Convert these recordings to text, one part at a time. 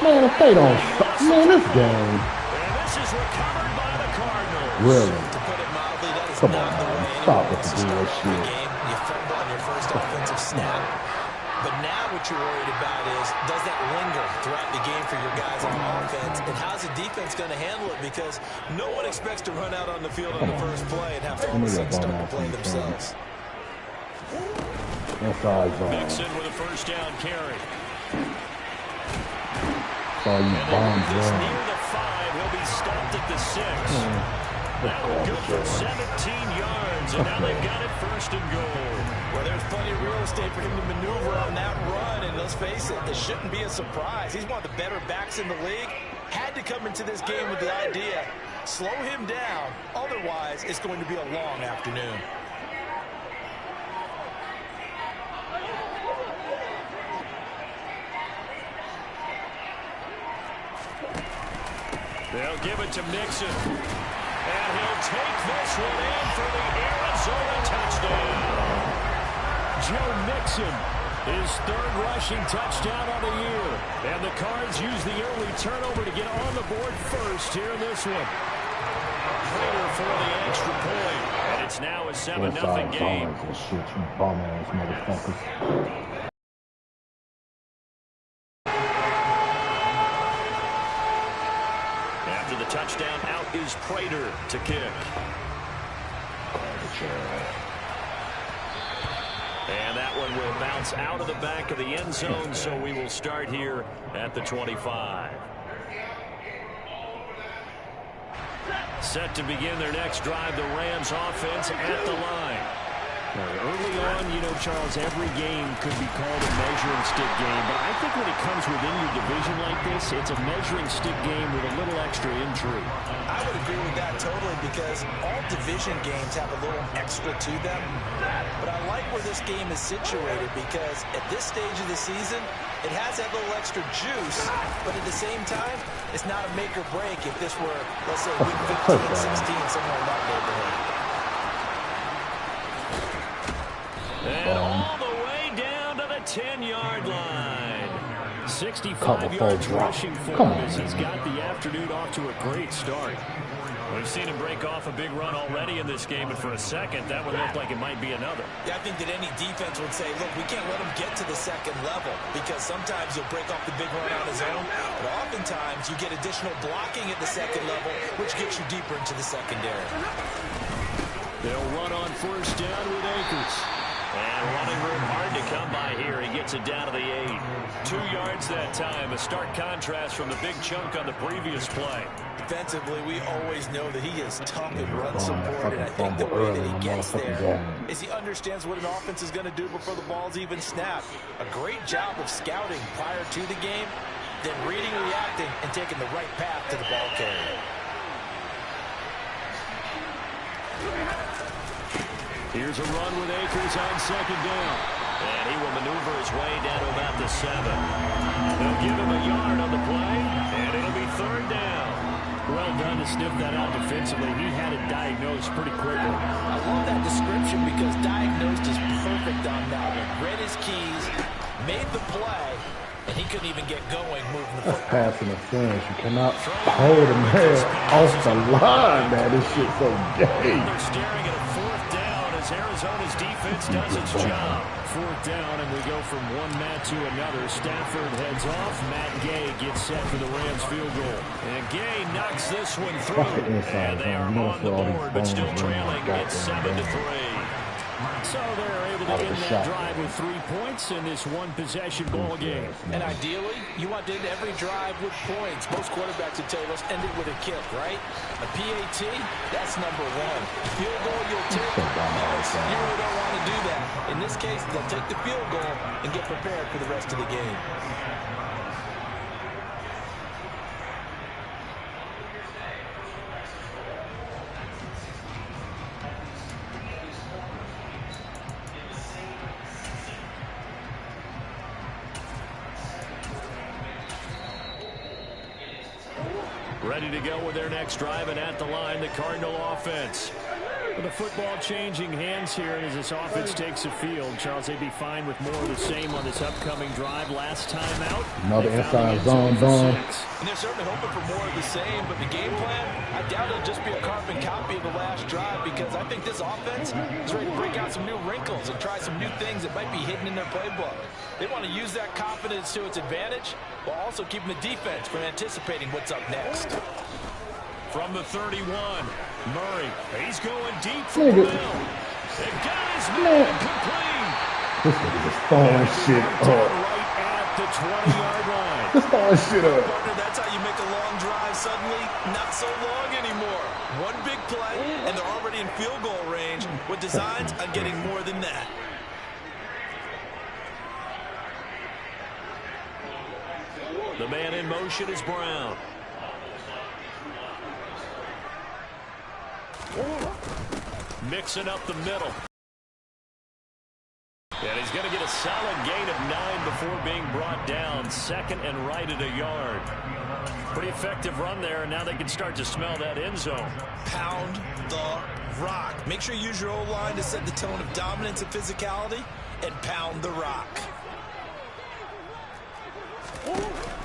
Man, if they don't stop, man, this game. And this is recovered by the Cardinals. Really? To put it mildly, that is Come not on, the man. way Stop anyone with wants the to start bullshit. every game. You fumble on your first offensive snap. But now what you're worried about is, does that linger throughout the game for your guys on offense? And how's the defense going to handle it? Because no one expects to run out on the field on the first play and have to all of a sudden start to play themselves. Mixon with a first down carry. Saw you bombs Just run. near the 5. He'll be stopped at the 6. That will go for 17 yards, and now they've got it first and goal. Well, there's plenty of real estate for him to maneuver on that run, and let's face it, this shouldn't be a surprise. He's one of the better backs in the league. Had to come into this game with the idea, slow him down, otherwise it's going to be a long afternoon. They'll give it to Mixon. And he'll take this one in for the Arizona touchdown. Joe Mixon, his 3rd rushing touchdown on the year. And the Cards use the early turnover to get on the board first here in this one. Prater for the extra point. And it's now a 7-0 game. Shit, you bum-ass motherfuckers. After the touchdown, out is Prater to kick. And that one will bounce out of the back of the end zone, so we will start here at the 25. Set to begin their next drive, the Rams offense at the line. Early on, you know, Charles, every game could be called a measuring stick game, but I think when it comes within your division like this, it's a measuring stick game with a little extra intrigue. I would agree with that totally, because all division games have a little extra to them. But I like where this game is situated, because at this stage of the season, it has that little extra juice, but at the same time, it's not a make or break if this were, let's say, week 15, 16, somewhere in that neighborhood. And all the way down to the 10-yard line. 65 yards rushing for him as he's got the afternoon off to a great start. We've seen him break off a big run already in this game, and for a second, that would look like it might be another. Yeah, I think that any defense would say, look, we can't let him get to the second level, because sometimes he'll break off the big run on his own, but oftentimes you get additional blocking at the second level, which gets you deeper into the secondary. They'll run on first down with Akers. And running room hard to come by here. He gets it down to the 8. 2 yards that time. A stark contrast from the big chunk on the previous play. Defensively, we always know that he is tough in run support, and I think the way that he gets there is he understands what an offense is going to do before the ball's even snapped. A great job of scouting prior to the game, then reading, reacting, and taking the right path to the ball carrier. Here's a run with Akers on second down. And he will maneuver his way down to about the 7. They'll give him a yard on the play, and it'll be 3rd down. Well done to sniff that out defensively. He had it diagnosed pretty quickly. I love that description, because diagnosed is perfect on that one. Read his keys, made the play, and he couldn't even get going moving the football. Passing interference. You cannot hold him there off the line, man. This shit's so gay. They're staring at a 4th down as Arizona's defense does its job. 4th down, and we go from one mat to another. Stafford heads off. Matt Gay gets set for the Rams field goal. And Gay knocks this one through. And they are on the board, but still trailing. It's 7-3. So they're able to end that drive with 3 points in this one-possession ball game. And ideally, you want to end every drive with points. Most quarterbacks would tell you, let's end it with a kick, right? A PAT, that's number 1. Field goal, you'll take. You really don't want to do that. In this case, they'll take the field goal and get prepared for the rest of the game. Ready to go with their next drive, and at the line, the Cardinal offense. With the football changing hands here as this offense takes the field, Charles, they'd be fine with more of the same on this upcoming drive. Last time out, another inside zone done. And they're certainly hoping for more of the same, but the game plan, I doubt it'll just be a carbon copy of the last drive, because I think this offense is ready to break out some new wrinkles and try some new things that might be hidden in their playbook. They want to use that confidence to its advantage while also keeping the defense from anticipating what's up next. From the 31, Murray. He's going deep for the middle. It got his man complete. This nigga just throwing shit up. Right at the 20-yard line. Just throwing shit up. Partner, that's how you make a long drive suddenly not so long anymore. One big play, and they're already in field goal range with designs on getting more than that. The man in motion is Brown. Mixing up the middle. And he's going to get a solid gain of 9 before being brought down. Second and right at a yard. Pretty effective run there, and now they can start to smell that end zone. Pound the rock. Make sure you use your O-line to set the tone of dominance and physicality, and pound the rock.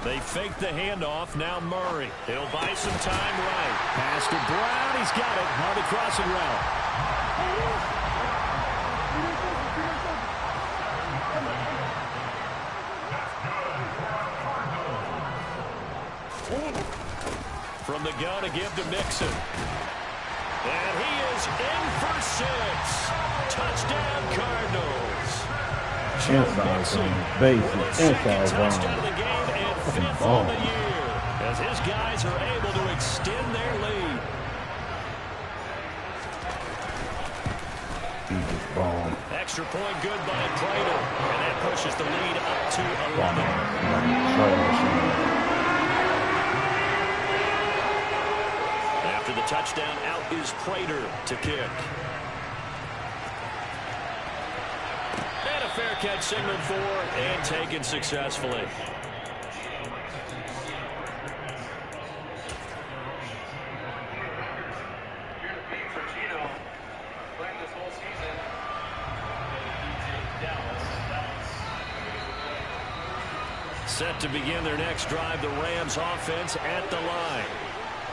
They fake the handoff. Now Murray. He'll buy some time right. Pass to Brown. He's got it on the crossing route. From the gun to give to Mixon. And he is in for 6. Touchdown Cardinals. Inside zone. Basic. Inside Touchdown of zone. the game and 5th on the year. As his guys are able to extend their lead. Jesus, bomb. Extra point good by Prater. And that pushes the lead up to 11. After the touchdown, out is Prater to kick. And a fair catch signaled for and taken successfully. Set to begin their next drive, the Rams offense at the line.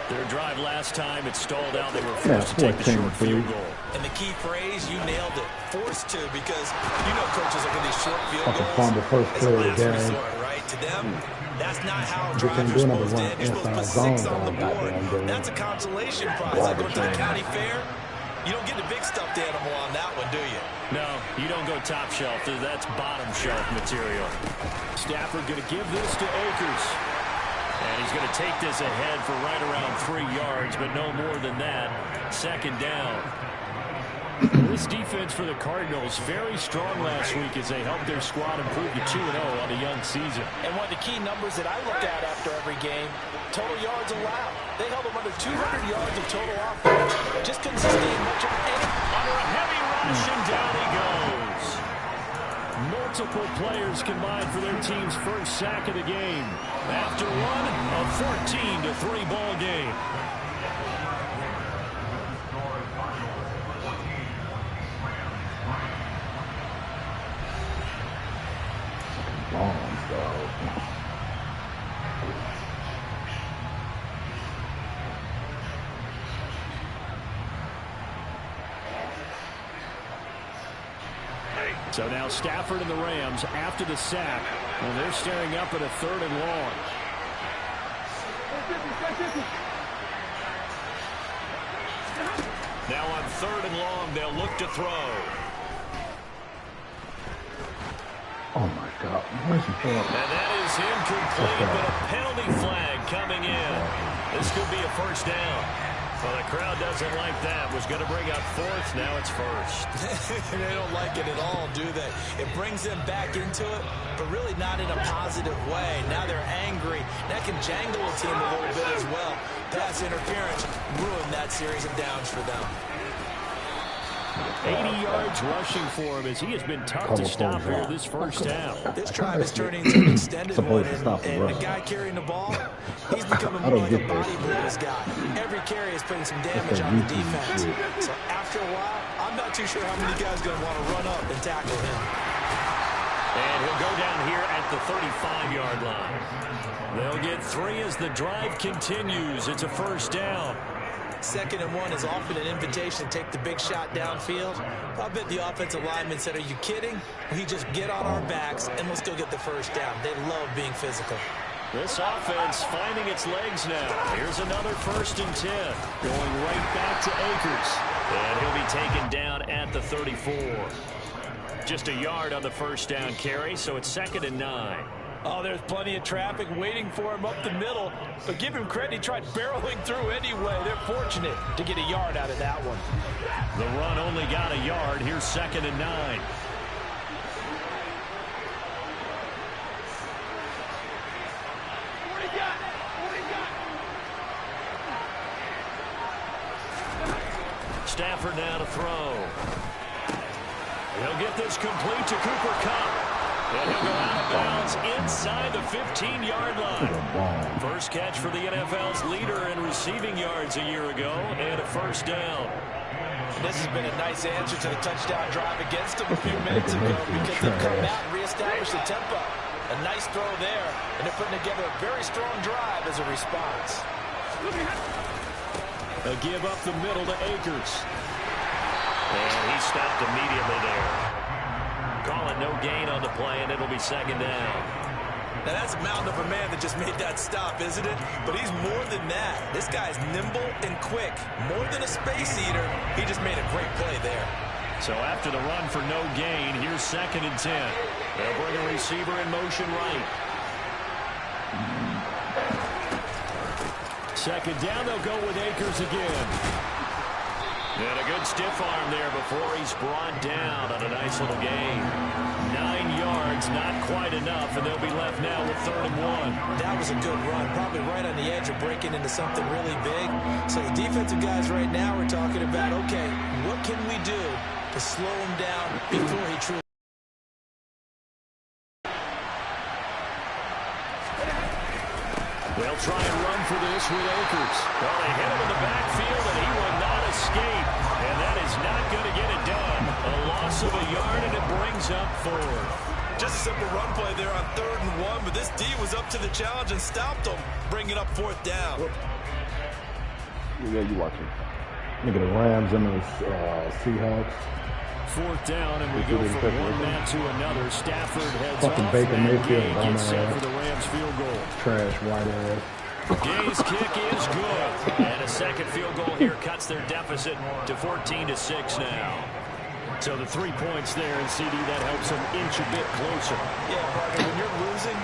Their drive last time, it stalled out. They were forced to take the short field goal. And the key phrase, you nailed it. Forced to, because you know coaches look at these short field goals Fumble first as a play last down. resort, right? To them, that's not how You drives can are do another supposed to one end. You're supposed to put inside 6 zone on the down, board. goddamn game. That's a consolation prize. Like going to the county fair, you don't get the big stuffed animal on that one, do you? No, you don't go top shelf. That's bottom shelf material. Stafford going to give this to Akers. And he's going to take this ahead for right around 3 yards, but no more than that. Second down. This defense for the Cardinals, very strong last week as they helped their squad improve to 2-0 on the young season. And one of the key numbers that I look at after every game, total yards allowed. They held them under 200 yards of total offense. Just couldn't sustain much of any. Under a heavy rush, and down he goes. Multiple players combined for their team's first sack of the game. After one, a 14-3 ball game. Bombs, dog. So now Stafford and the Rams after the sack. Well, they're staring up at a 3rd and long. Now on 3rd and long, they'll look to throw. Oh my God. Where's he from? And that is incomplete, but a penalty flag coming in. This could be a first down. Well, the crowd doesn't like that. Was going to bring up 4th. Now it's 1st. They don't like it at all, do they? It brings them back into it, but really not in a positive way. Now they're angry. That can jangle a team a little bit as well. Pass interference ruined that series of downs for them. 80 yards rushing for him as he has been tough to stop here this first half. This drive is turning into an extended one, and the guy carrying the ball, he's becoming more like a body blows guy. Every carry is putting some damage on the defense. So after a while, I'm not too sure how many guys are going to want to run up and tackle him. And he'll go down here at the 35-yard line. They'll get 3 as the drive continues. It's a first down. 2nd and 1 is often an invitation to take the big shot downfield. I bet the offensive lineman said, are you kidding? We just get on our backs and let's go get the first down. They love being physical. This offense finding its legs now. Here's another 1st and 10. Going right back to Akers. And he'll be taken down at the 34. Just a yard on the first down carry, so it's 2nd and 9. Oh, there's plenty of traffic waiting for him up the middle. But give him credit, he tried barreling through anyway. They're fortunate to get a yard out of that one. The run only got a yard. Here's 2nd and 9. Stafford now to throw. He'll get this complete to Cooper Kupp. And he'll go out of bounds inside the 15-yard line. First catch for the NFL's leader in receiving yards a year ago, and a first down. This has been a nice answer to the touchdown drive against them a few minutes ago because they've come out and reestablished the tempo. A nice throw there, and they're putting together a very strong drive as a response. A give up the middle to Akers. And he stopped immediately there. Calling no gain on the play, and it'll be 2nd down. Now, that's a mountain of a man that just made that stop, isn't it? But he's more than that. This guy's nimble and quick. More than a space eater, he just made a great play there. So after the run for no gain, here's 2nd and 10. They'll bring a receiver in motion right. 2nd down, they'll go with Akers again. And a good stiff arm there before he's brought down on a nice little gain. 9 yards, not quite enough, and they'll be left now with 3rd and 1. That was a good run, probably right on the edge of breaking into something really big. So the defensive guys right now are talking about, okay, what can we do to slow him down before he truly... They'll try and run for this with Akers. Well, they hit him in the backfield, and he will not escape. And that is not going to get it done. A loss of a yard, and it brings up 4th. Just a simple run play there on 3rd and 1, but this D was up to the challenge and stopped him, bringing up 4th down. Yeah, you watching. Look at the Rams and the Seahawks. 4th down, and we go from one man to another. Stafford heads fucking off. Baker Mayfield gets set for the Rams field goal. Trash white ass. Gay's kick is good. And a second field goal here cuts their deficit to 14-6 now. So the 3 points there, and CD, that helps them inch a bit closer. Yeah, partner, when you're losing,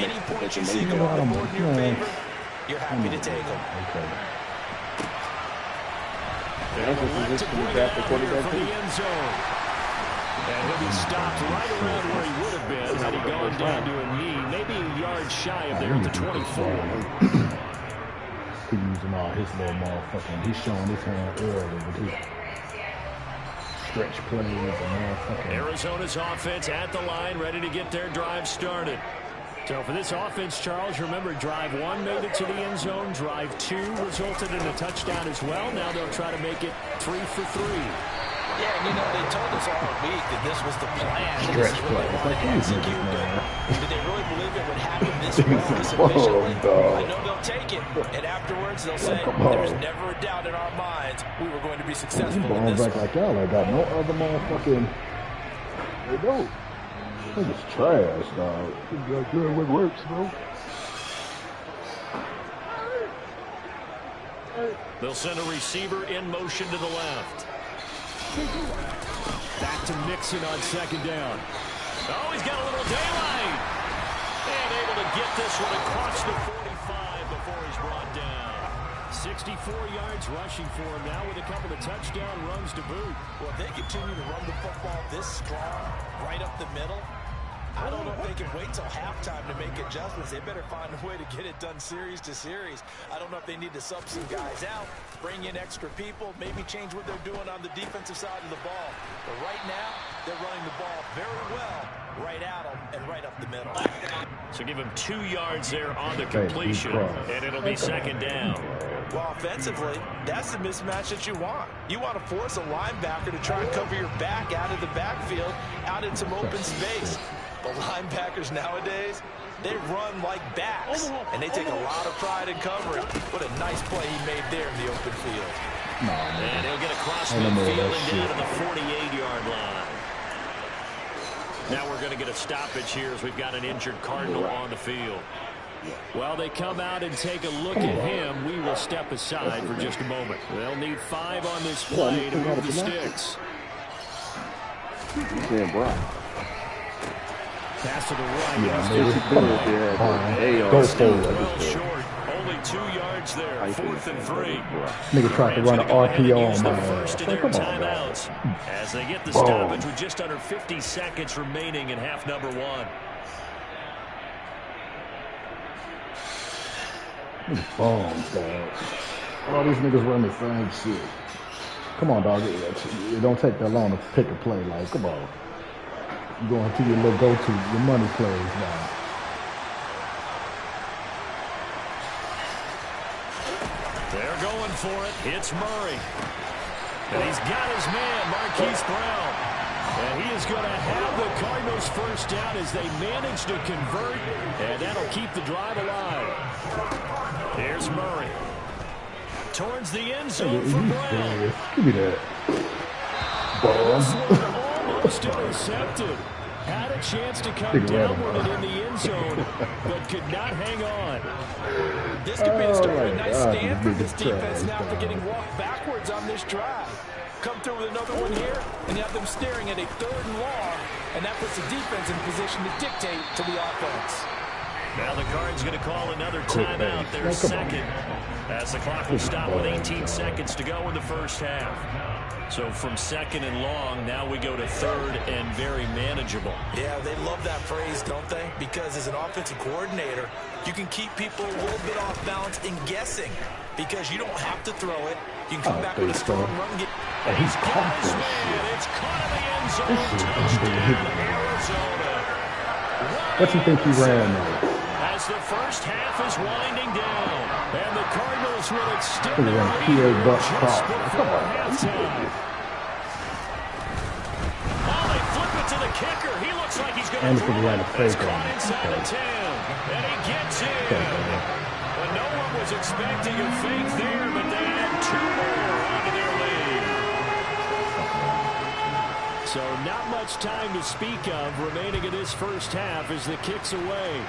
any points you see go on the board in your favor, you're happy to take them. Okay. They'll elect to bring it out here for the end zone. And he'll be stopped right around where he would have been had he gone down to a knee, maybe a yard shy of there at the 24. He's using all his little motherfucking, he's showing his hand early with his stretch plays and motherfucking. Arizona's offense at the line, ready to get their drive started. So for this offense, Charles, remember, drive 1 made it to the end zone. Drive 2 resulted in a touchdown as well. Now they'll try to make it 3 for 3. Yeah, and you know, they told us all week that this was the plan. Stretch play. It's like, execute, did they really believe it would happen this well, this efficiently? I know they'll take it, and afterwards they'll say, there's never a doubt in our minds we were going to be successful in this. Back like y'all, I got no other motherfucking. They don't. It's trash, dog. It's good what works, bro. They'll send a receiver in motion to the left. Back to Mixon on 2nd down. Oh, he's got a little daylight. And able to get this one across the 45 before he's brought down. 64 yards rushing for him now with a couple of touchdown runs to boot. Well, if they continue to run the football this strong, right up the middle, I don't know if they can wait till halftime to make adjustments. They better find a way to get it done series to series. I don't know if they need to sub some guys out, bring in extra people, maybe change what they're doing on the defensive side of the ball. But right now, they're running the ball very well right at them and right up the middle. So give him 2 yards there on the completion, and it'll be second down. Well, offensively, that's the mismatch that you want. You want to force a linebacker to try and cover your back out of the backfield, out in some open space. The linebackers nowadays, they run like backs, and they take a lot of pride in covering. What a nice play he made there in the open field. And he'll get across midfield and down to the 48-yard line. Now we're going to get a stoppage here as we've got an injured Cardinal on the field. While they come out and take a look at him, we will step aside for just a moment. They'll need 5 on this play to move the sticks. Pass to the right. Go forward. Well short. Only 2 yards there. 4th and 3. Nigga tried to run an RPO on my first in their timeouts as they get the stoppage with just under 50 seconds remaining in half number 1. Bombs, dog. All these niggas run the same shit. Come on, dog. It don't take that long to pick a play. Like, come on. You going to your little go-to, your money plays now. They're going for it. It's Murray. And he's got his man, Marquise Brown. And he is going to have the Cardinals first down as they manage to convert, and that'll keep the drive alive. Here's Murray. Towards the end zone for Brown. Give me that. Almost intercepted. Had a chance to come down with it in the end zone, but could not hang on. This could be the start of a nice stand for this defense now for getting walked backwards on this drive. Come through with another one here, and you have them staring at a 3rd and long, and that puts the defense in position to dictate to the offense. Now the Cards going to call another timeout, their second, as the clock will stop with 18 seconds to go in the first half. So from 2nd and long, now we go to 3rd and very manageable. Yeah, they love that phrase, don't they? Because as an offensive coordinator, you can keep people a little bit off balance and guessing because you don't have to throw it. You can come back with a strong run. He's caught this man. It's caught in the end zone. Touchdown, Arizona. What you think he ran there? As the first half is winding down, and the Cardinals will extend Look their at that lead PA Buck just cross. before halftime. Oh, they flip it to the kicker. He looks like he's going to throw it. It's caught inside the 10, and he gets in. Well, no one was expecting a fake there, but they add 2 more onto their lead. So not much time to speak of remaining in this first half as the kick's away.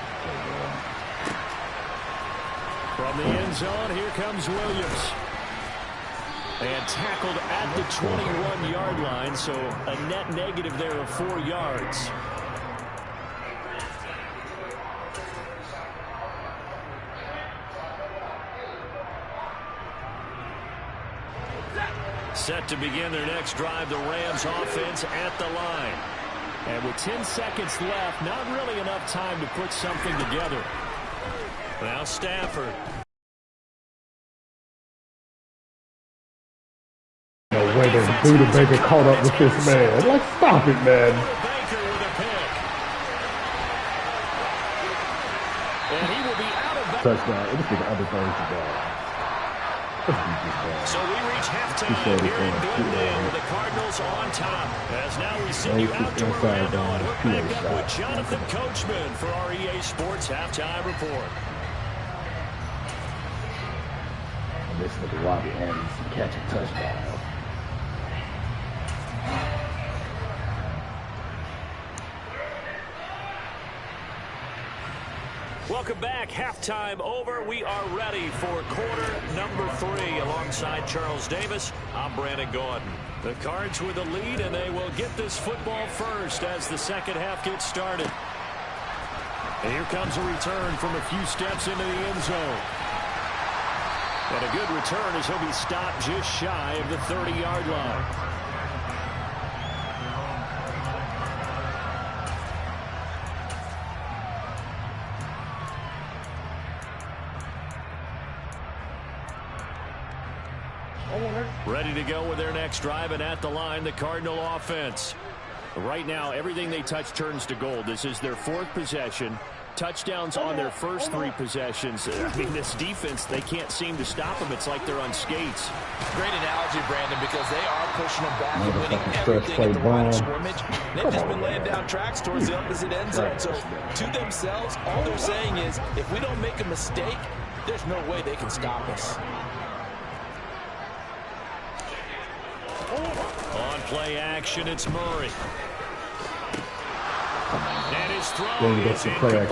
From the end zone, here comes Williams. And tackled at the 21-yard line, so a net negative there of 4 yards. Set to begin their next drive, the Rams offense at the line. And with 10 seconds left, not really enough time to put something together. Now Stafford. No way that Buda Baker caught up with this man. Like, stop it, man. Baker with a pick. And he will be out of bounds. Touchdown. This nigga underthrows the ball. So we reach halftime here in Glendale with the Cardinals on top. As now we send you out to Orlando and hook back up with Jonathan Coachman for our EA Sports Halftime Report. This nigga Robbie Anderson catch a touchdown. Welcome back. Halftime over. We are ready for quarter number 3. Alongside Charles Davis, I'm Brandon Gordon. The Cards with the lead, and they will get this football first as the second half gets started. And here comes a return from a few steps into the end zone. And a good return as he'll be stopped just shy of the 30-yard line. Ready to go with their next drive, and at the line, the Cardinal offense. Right now, everything they touch turns to gold. This is their 4th possession. Touchdowns on their first 3 possessions. I mean, this defense, they can't seem to stop them. It's like they're on skates. Great analogy, Brandon, because they are pushing them back and winning everything at the line of scrimmage. They've just been laying down tracks towards the opposite end zone. So to themselves, all they're saying is, if we don't make a mistake, there's no way they can stop us. On play action, it's Murray. And his throw is incomplete.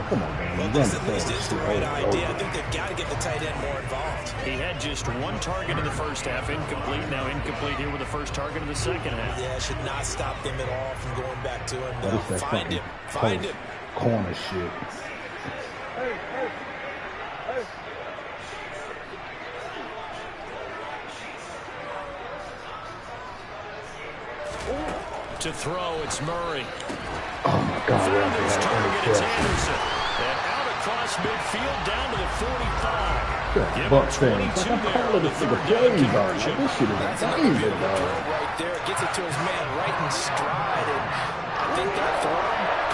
Come on, man. Well, this at least is the right idea. I think they've got to get the tight end more involved. He had just 1 target in the first half, incomplete. Now incomplete here with the first target in the second half. Yeah, should not stop them at all from going back to him. No, find him. Find him. Corner shit. To throw, it's Murray. Oh, my God. Found his target, it's Anderson. And out across midfield, down to the 45. Give him 22 there on the 3rd down conversion. This shit is That's another beautiful throw right there. Gets it to his man right in stride. And I think that throw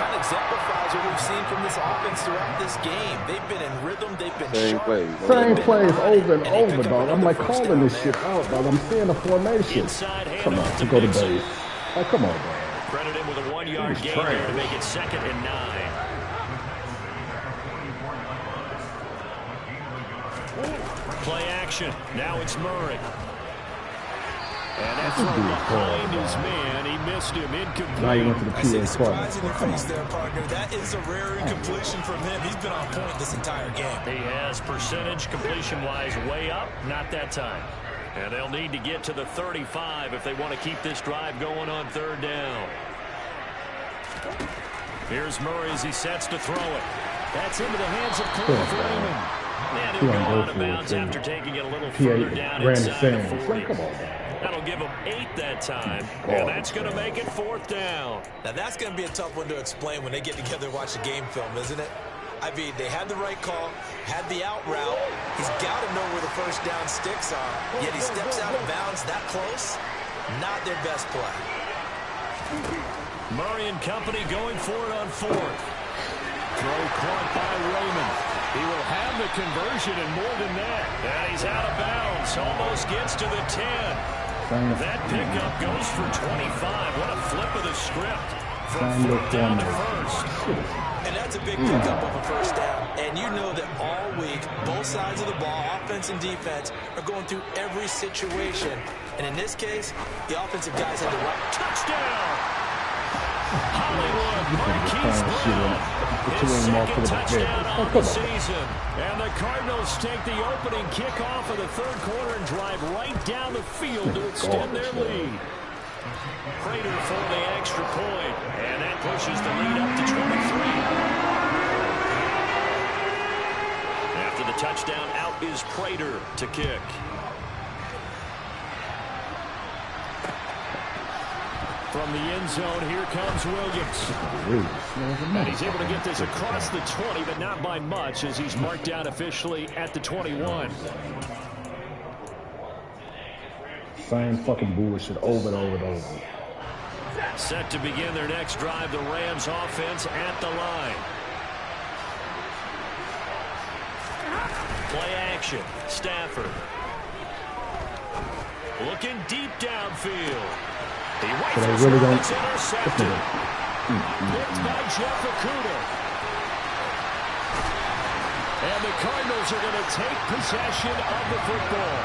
kind of exemplifies what we've seen from this offense throughout this game. They've been in rhythm. They've been sharp. Same plays over and over, dog. I'm like calling this shit out, dog. I'm seeing the formation. Come on, to go to base. Oh, come on, dog. Credit him with a 1-yard gain there to make it 2nd and 9. Play action. Now it's Murray. And that's behind his man. He missed him. Incomplete. Now he went to the I see the surprise in your face there, partner. That is a rare incompletion from him. He's been on point this entire game. He has percentage completion-wise way up. Not that time. And they'll need to get to the 35 if they want to keep this drive going on 3rd down. Here's Murray as he sets to throw it. That's into the hands of Cole Freeman. And he'll go out of bounds after taking it a little further down inside the 40. That'll give him 8 that time, and that's going to make it 4th down. Now, that's going to be a tough one to explain when they get together and watch the game film, isn't it? I mean, they had the right call, had the out route. He's got to know where the first down sticks are, yet he steps out of bounds that close. Not their best play. Murray and company going for it on 4th. Throw caught by Raymond. He will have the conversion and more than that. And he's out of bounds. Almost gets to the 10. That pickup goes for 25. What a flip of the script. From 4th down to 1st. And that's a big pickup of a first down. And you know that all week, both sides of the ball, offense and defense, are going through every situation. And in this case, the offensive guys had the right. Touchdown! Hollywood, Marquise Brown. His 2nd touchdown on the season. And the Cardinals take the opening kickoff of the 3rd quarter and drive right down the field to extend their lead. Prater for the extra point, and that pushes the lead up to 23. After the touchdown, out is Prater to kick. From the end zone, here comes Williams. And he's able to get this across the 20, but not by much, as he's marked down officially at the 21. Same fucking bullshit over and over and over. Set to begin their next drive, the Rams offense at the line. Play action, Stafford. Looking deep downfield. He rifles one, it's intercepted. Picked by Jeff Okudah. And the Cardinals are going to take possession of the football.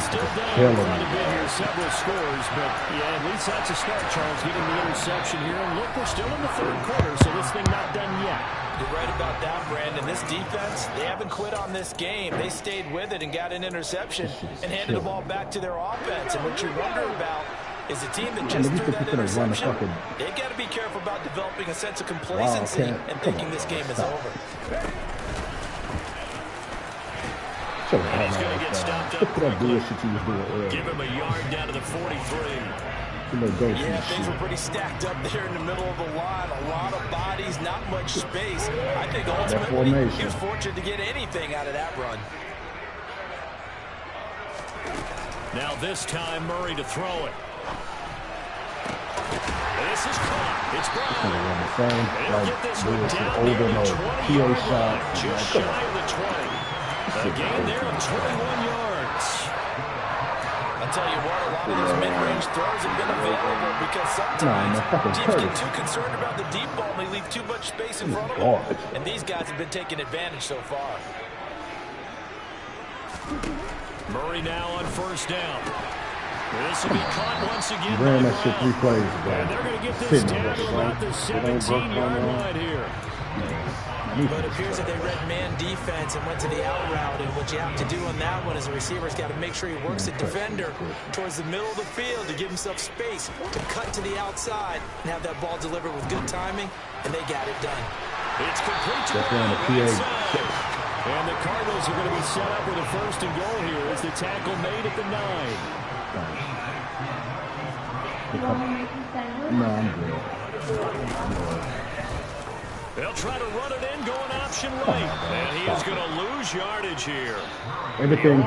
Still down in front of it here, several scores, but yeah, at least that's a start, Charles, getting the interception here. And look, we're still in the 3rd quarter, so this thing not done yet. You're right about that, Brandon. This defense, they haven't quit on this game. They stayed with it and got an interception and handed the ball back to their offense. And what you wonder about is the team that just threw that interception, they've got to be careful about developing a sense of complacency and thinking this game is over. And he's going to get stopped up quickly. Give him a yard down to the 43. Yeah, things were pretty stacked up there in the middle of the line. A lot of bodies, not much space. I think ultimately he was fortunate to get anything out of that run. Now this time Murray to throw it. This is caught. It's Brown. They'll get this one down near the 20-yard line. Just shy of the 20. A gain there of 21 yards. I'll tell you what, a lot of those mid-range throws have been available because sometimes teams get too concerned about the deep ball and they leave too much space in front of them. And these guys have been taking advantage so far. Murray now on first down. This will be caught once again. Ran that shit 3 plays ago. And they're going to get this down to about the 17-yard line here. But it appears that they read man defense and went to the out route. And what you have to do on that one is the receiver's got to make sure he works the defender towards the middle of the field to give himself space to cut to the outside and have that ball delivered with good timing. And they got it done. It's complete to the and the Cardinals are going to be set up with a first and goal here as the tackle made at the 9. No, I'm good. They'll try to run it in, going option right. And he is going to lose yardage here. Everything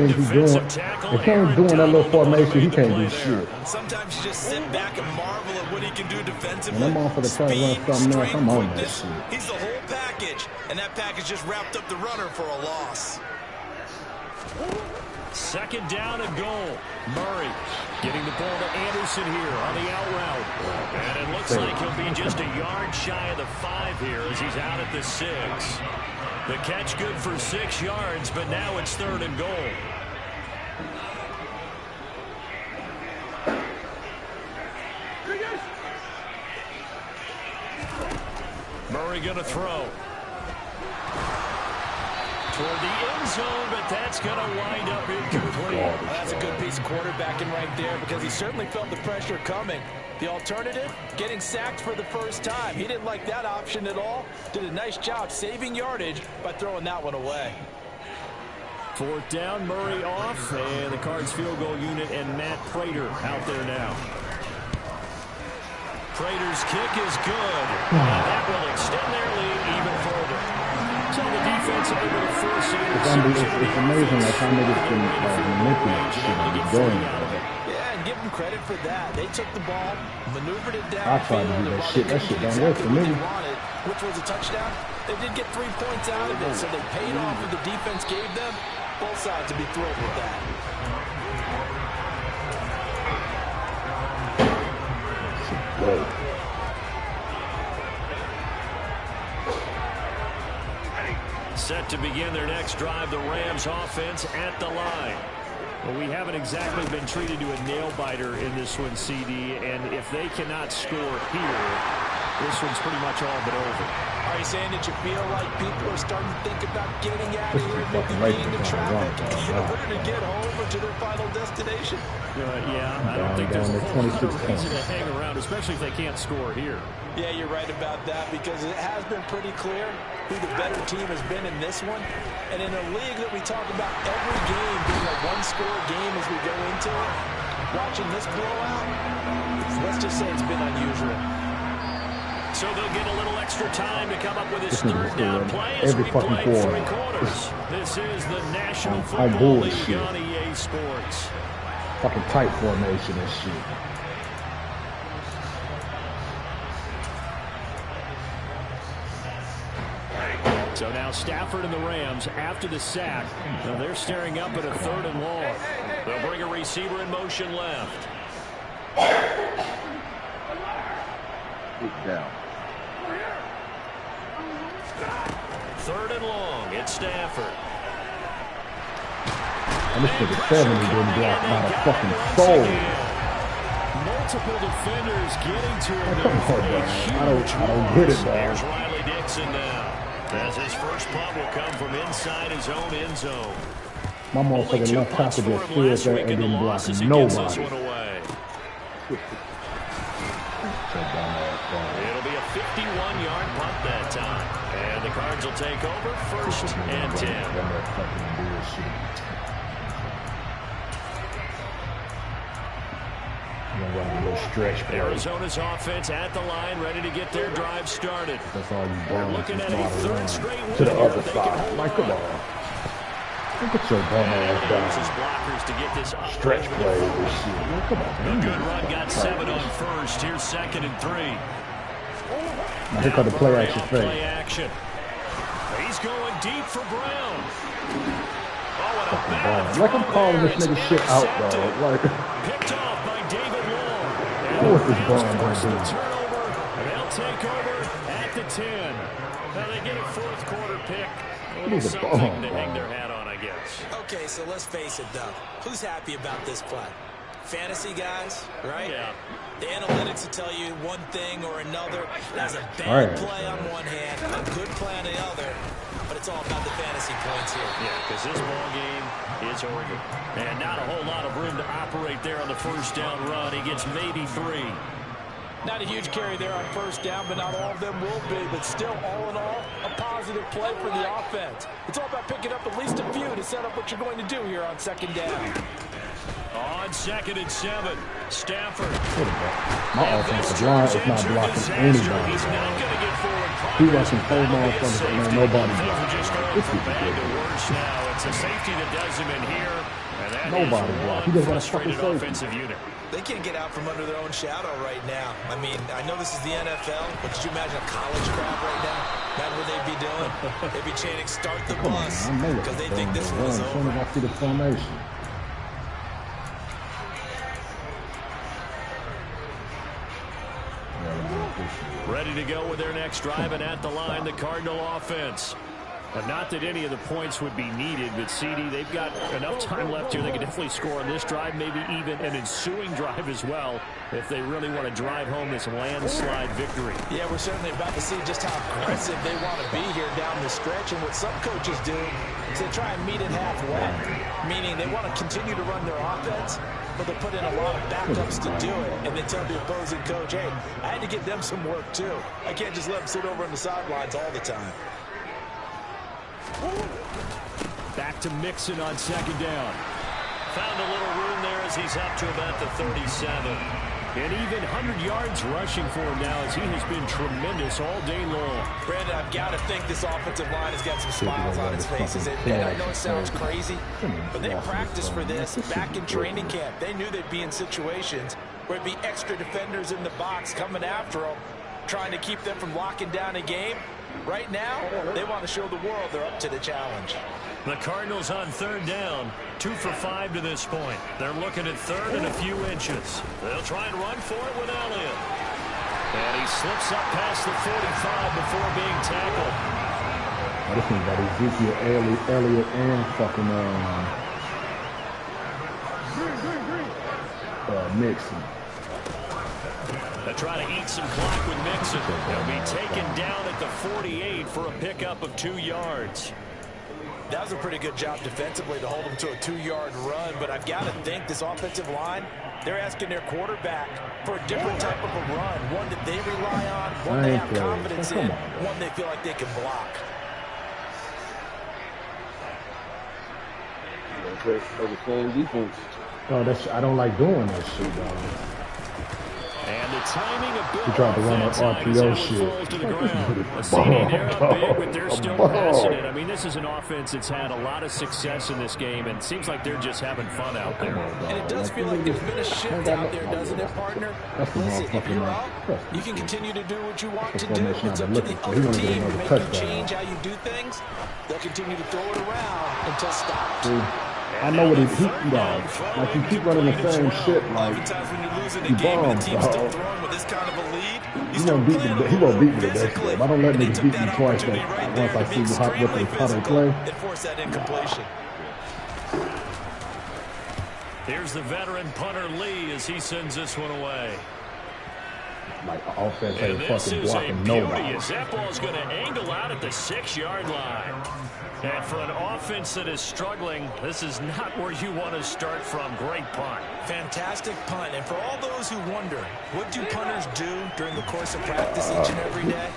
he's doing, if he ain't doing that little formation, he can't do shit. Sometimes you just sit back and marvel at what he can do defensively. When I'm on for the try to run something else, I'm on that shit. He's the whole package, and that package just wrapped up the runner for a loss. Second down and goal. Murray getting the ball to Anderson here on the out route. And it looks like he'll be just a yard shy of the 5 here as he's out at the 6. The catch good for 6 yards, but now it's 3rd and goal. Murray going to throw. Toward the end zone, but that's going to wind up incomplete. Well, that's a good piece of quarterbacking right there because he certainly felt the pressure coming. The alternative, getting sacked for the first time. He didn't like that option at all. Did a nice job saving yardage by throwing that one away. 4th down, Murray off, and the Cards field goal unit and Matt Prater out there now. Prater's kick is good. And that will extend their lead even further. So the defense able to force it's amazing like how niggas can manipulate shit and get going. Yeah, and give them credit for that. They took the ball, maneuvered it down. I tried to do that shit. That shit don't work for me. Which was a touchdown. They did get 3 points out of it, so they paid off what the defense gave them. Both sides to be thrilled with that. Good. Set to begin their next drive, the Rams offense at the line. Well, we haven't exactly been treated to a nail-biter in this one, CD, and if they cannot score here, this one's pretty much all but over. Are you saying that you feel like people are starting to think about getting out of here, maybe beating the traffic in order to get home or to their final destination? Yeah, I don't think there's a whole lot of reason to hang around, especially if they can't score here. Yeah, you're right about that because it has been pretty clear who the better team has been in this one. And in a league that we talk about every game being a one-score game as we go into it, watching this blowout, let's just say it's been unusual. So they'll get a little extra time to come up with his 3rd down play as we play 3 quarters. This is the National Football League on EA Sports. Fucking tight formation and shit. So now Stafford and the Rams after the sack. Now they're staring up at a 3rd and long. They'll bring a receiver in motion left. Down. 3rd and long. It's Stafford. And this nigga 70 didn't block not a fucking soul. Multiple defenders getting to him. I don't get it, There's dog. Riley Dixon now. As his first punt will come from inside his own end zone. My motherfucking left tackle just feels that and didn't block nobody. It'll be a 51-yard punt that time. And the Cards will take over 1st and 10. Arizona's offense at the line, ready to get their drive started. That's all you We're looking at a 3rd straight win to the other side. Like, come on. Look at your bum ass His down. blockers to get this Stretch play this shit. Man, come on, man. A good run, got 7 on first. Here's 2nd and 3. Now here comes the play action Play fake. action. He's going deep for Brown. Oh, and a Fucking bad ball. Like I'm calling this throw. nigga It's shit out, intercepted. dog. Like, Picked off by David Long. what's this ball Force the gonna do? turnover, and they'll take over at the 10. Now they get a 4th quarter pick. A little Look at the something ball, to hang dog. their hat on, I guess. Okay, so let's face it, though. Who's happy about this play? Fantasy guys, right? Yeah. The analytics will tell you one thing or another. That's a bad Right. play on one hand, a good play on the other. But it's all about the fantasy points here. Yeah, because this ball game is over. And not a whole lot of room to operate there on the first down run. He gets maybe 3. Not a huge carry there on first down, but not all of them will be. But still, all in all, a positive play for the offense. It's all about picking up at least a few to set up what you're going to do here on 2nd down. On 2nd and 7, Stafford. My offensive line is not blocking anybody. He's not going to get forward. He rushing 4 motherfuckers and man, nobody blocking. Just going This from is bad to ridiculous. worse now. It's a safety that does him in here. And that Nobody is blocked. one He just got a fucking frustrated safety. offensive unit. They can't get out from under their own shadow right now. I mean, I know this is the NFL, but could you imagine a college crowd right now? That's what they'd be doing. They'd be chanting, "Start the Come on, bus," man. I know because they it's think this one is As soon over. as I see the formation. Ready to go with their next drive, and at the line, the Cardinal offense. But not that any of the points would be needed, but CD, they've got enough time left here. They can definitely score on this drive, maybe even an ensuing drive as well, if they really want to drive home this landslide victory. Yeah, we're certainly about to see just how aggressive they want to be here down the stretch. And what some coaches do is they try and meet it halfway, meaning they want to continue to run their offense, but they put in a lot of backups to do it. And they tell the opposing coach, hey, I had to get them some work too. I can't just let them sit over on the sidelines all the time. Back to Mixon on 2nd down. Found a little room there as he's up to about the 37. And even 100 yards rushing for him now as he has been tremendous all day long. Brandon, I've got to think this offensive line has got some smiles on its faces. And I know it sounds crazy, but they practiced for this back in training camp. They knew they'd be in situations where it'd be extra defenders in the box coming after them, trying to keep them from locking down a game. Right now, they want to show the world they're up to the challenge. The Cardinals on 3rd down, 2 for 5 to this point. They're looking at 3rd and a few inches. They'll try and run for it with Elliott. And he slips up past the 45 before being tackled. This thing got Ezekiel Elliott and fucking Mixon. They try to eat some clock with Mixon. He'll be taken down at the 48 for a pickup of 2 yards. That was a pretty good job defensively to hold them to a 2-yard run, but I've got to think this offensive line, they're asking their quarterback for a different type of a run, one that they rely on, one they have confidence in, one they feel like they can block. Oh, I don't like doing that shit, dog. And the timing of Bill He tried to run that RPO shit. to the ground. A CD, they're up big, but they're still passing it. I mean, this is an offense that's had a lot of success in this game, and it seems like they're just having fun out there. And it does feel like there's been a shift out there, doesn't it, partner? Listen, if you're up, you can continue to do what you want to do. It's up to the other team to make you change how you do things. They'll continue to throw it around until stopped. I know what he does. Like, you keep running the same shit, like, Oftentimes when you're losing a he game and bombs, the team's still dog. throwing with this kind of a lead, He won't beat me the next game. I don't let niggas beat me twice once I see how they play. It forced that incompletion. Here's the veteran punter Lee as he sends this one away. Like, offense And ain't this fucking is a blocking beauty nobody. as that ball's going to angle out at the 6-yard line. And for an offense that is struggling, this is not where you want to start from. Great punt. Fantastic punt. And for all those who wonder, what do punters do during the course of practice each and every day?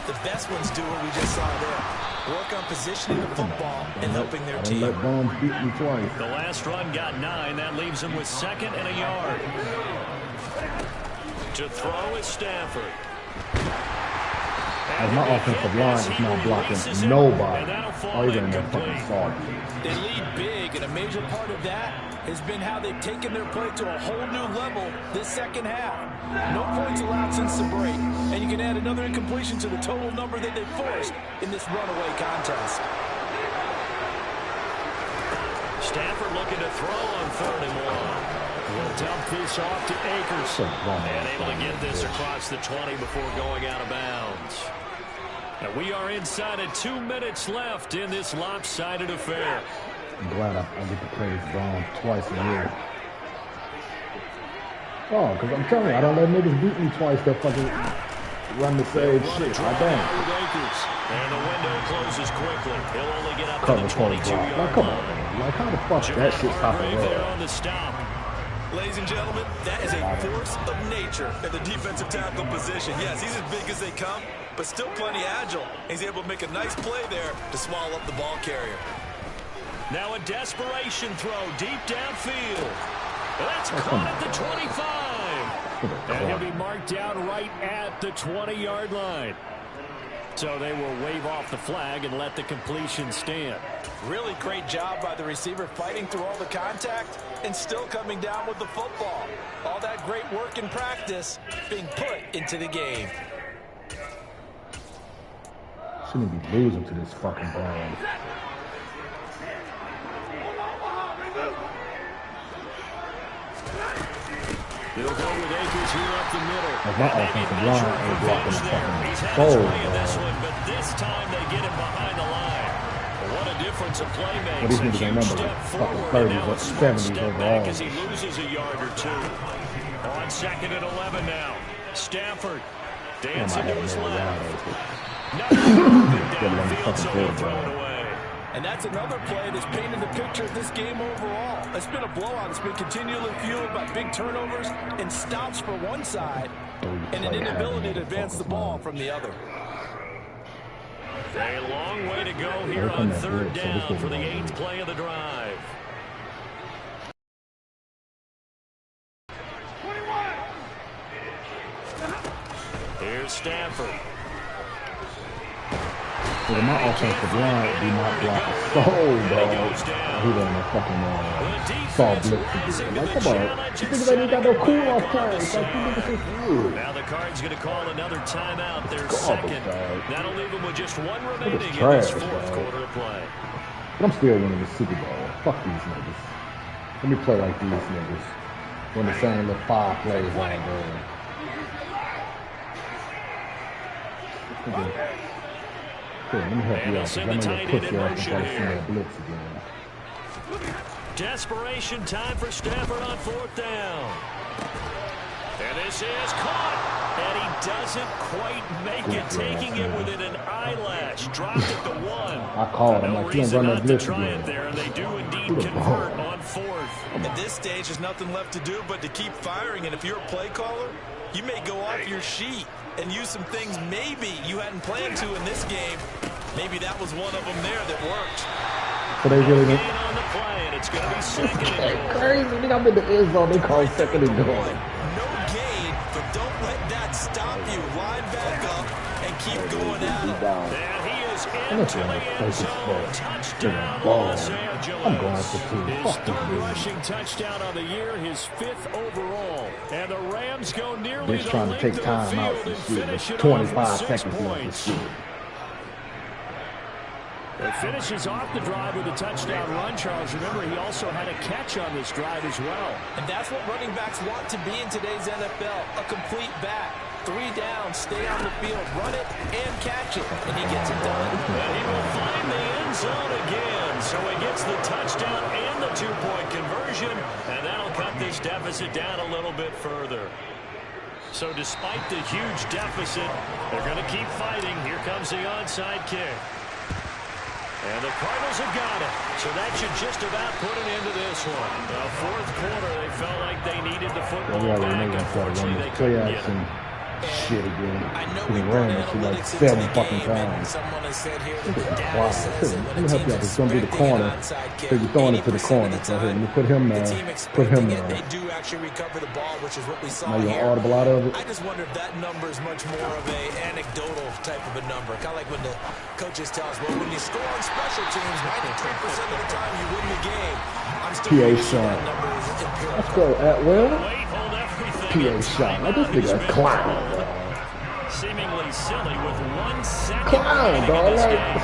The best ones do what we just saw there. Work on positioning the football and helping their team. Let bombs beat me twice. The last run got 9. That leaves him with 2nd and a yard. To throw is Stafford. Like my offensive line is not blocking nobody. Or even in that fucking star. They lead big, and a major part of that has been how they've taken their play to a whole new level this second half. No points allowed since the break, and you can add another incompletion to the total number that they've forced in this runaway contest. Stafford looking to throw on 3rd and 1. We'll dump this off to Akers. And able to get this across the 20 before going out of bounds. And we are inside of 2 minutes left in this lopsided affair. I'm glad I get to play this Brown twice a year. Oh, because I'm telling you, I don't let niggas beat me twice that fucking run the same shit. I don't. And the window closes quickly. He'll only get up Cover to the 22-yard like, come on, man. Like, how the fuck that shit stop the there on the stop. Ladies and gentlemen, that is a force of nature at the defensive tackle position. Yes, he's as big as they come, but still plenty agile. He's able to make a nice play there to swallow up the ball carrier. Now a desperation throw deep downfield. That's caught at the 25. And he'll be marked down right at the 20-yard line. So they will wave off the flag and let the completion stand. Really great job by the receiver fighting through all the contact and still coming down with the football. All that great work in practice being put into the game. Shouldn't be losing to this fucking ball. He'll go with Akers here up the middle. Like my offensive line ain't blocking the fucking soul, but this time they get him behind the line. What a difference a play makes. But these niggas ain't number fucking 30s or 70s overall. As he loses a yard or two. On 2nd and 11 now. Stafford dancing to his left. Downfield, so he'll throw it away. And that's another play that's painted the picture of this game overall. It's been a blowout. It's been continually fueled by big turnovers and stops for one side and an inability to advance the ball from the other. A long way to go here on 3rd down for the 8th play of the drive. Here's Stafford. Yeah, my offensive line do not block a soul, dog. He done a fucking saw blitz again. Like, come on. You niggas ain't got no cool-off time. It's like, you niggas is good. Now the Card's going to call another timeout. Their second. That'll leave them with just one remaining in this 4th quarter of play. But I'm still winning the Super Bowl. Fuck these niggas. Let me play like these niggas. Run the same little 5 plays all day. Okay, let me help you out, because I'm going to put you up and see that blitz again. Desperation time for Stafford on 4th down. And this is caught. And he doesn't quite make it, taking it within an eyelash. Dropped it to 1. I called him, like, you don't run that blitz again. There, and they do indeed convert on 4th. At this stage, there's nothing left to do but to keep firing. And if you're a play caller, you may go off your sheet and use some things maybe you hadn't planned to in this game. Maybe that was one of them there that worked. So they really Gain on the play, and it's going to be 2nd and goal. crazy. Nigga, I'm in the end zone. They call 2nd and goal. No gain, but don't let that stop you. Line back up and keep going at it. And he is into the end zone. Touchdown, Los Angeles. I'm going for 2. His 3rd rushing touchdown of the year, his 5th overall. And the Rams go nearly They're trying to take time out and shit. There's 25 seconds left and shit. It finishes off the drive with a touchdown run, Charles. Remember, he also had a catch on this drive as well. And that's what running backs want to be in today's NFL, a complete back. 3 down, stay on the field, run it, and catch it. And he gets it done. And he will find the end zone again. So he gets the touchdown and the 2-point conversion. And that'll cut this deficit down a little bit further. So despite the huge deficit, they're going to keep fighting. Here comes the onside kick. And the Cardinals have got it. So that should just about put an end to this one. The 4th quarter, they felt like they needed the football back. Unfortunately, they couldn't get it. Shit again. I know He we ran brought that shit like analytics 7 into the fucking game, and times. someone has said here that Look the at data Quiet. says that Let when me a help you team's out. He's gonna do the expecting an corner. onside So kick, you're throwing it to the 80% corner. of the So here, let time, me put him the there. team Put him expecting it, there. they do actually recover the ball, which is what we saw Now you're here. gonna audible out of it. I just wonder if that number is much more of a anecdotal type of a number. Kind of like when the coaches tell us, well, when you score on special teams, 93% of the time you win the game. I'm still PA pretty sure shot. that number is empirical. Let's go, Atwell. Wait, hold everything. PA shot. Like, this nigga a clown, dog. Seemingly silly with 1 second Clown, remaining in dog. this Like, game.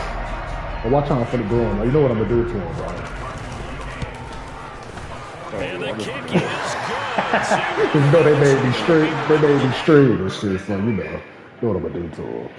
well, watch out for the groin. You know what I'm gonna do to him, bro. And the kick is good. You know they made me straight. They made me straight and shit. So you know what I'm gonna do to him.